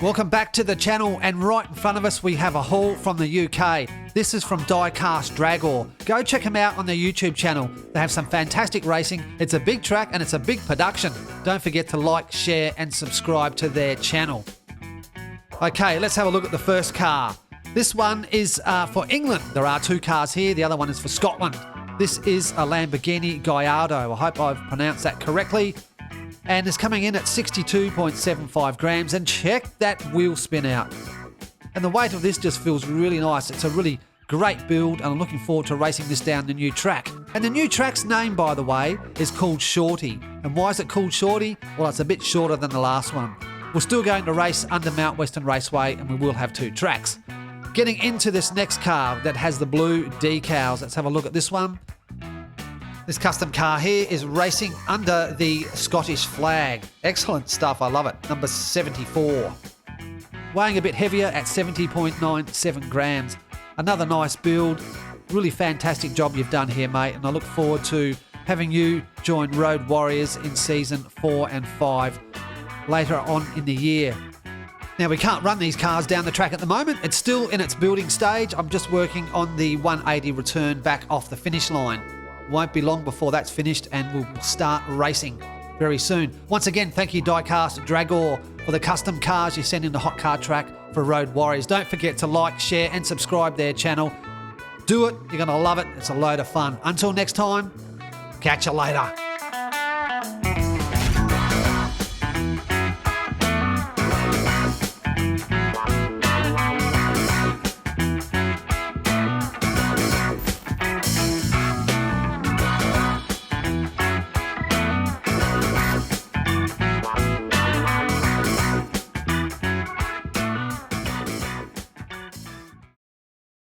Welcome back to the channel, and right in front of us we have a haul from the UK. This is from DieCast Draggor. Go check them out on their YouTube channel. They have some fantastic racing. It's a big track and it's a big production. Don't forget to like, share and subscribe to their channel. Okay, let's have a look at the first car. This one is for England. There are two cars here. The other one is for Scotland. This is a Lamborghini Gallardo. I hope I've pronounced that correctly. And it's coming in at 62.75 grams. And check that wheel spin out. And the weight of this just feels really nice. It's a really great build, and I'm looking forward to racing this down the new track. And the new track's name, by the way, is called Shorty. And why is it called Shorty? Well, it's a bit shorter than the last one. We're still going to race under Mount Western Raceway, and we will have two tracks. Getting into this next car that has the blue decals. Let's have a look at this one. This custom car here is racing under the Scottish flag. Excellent stuff, I love it. Number 74. Weighing a bit heavier at 70.97 grams. Another nice build. Really fantastic job you've done here, mate. And I look forward to having you join Road Warriors in season 4 and 5 later on in the year. Now, we can't run these cars down the track at the moment. It's still in its building stage. I'm just working on the 180 return back off the finish line. Won't be long before that's finished, and we'll start racing very soon. Once again, thank you DieCast Draggor for the custom cars you send in the hot car track for Road Warriors. Don't forget to like, share and subscribe their channel. Do it. You're going to love it. It's a load of fun. Until next time, catch you later.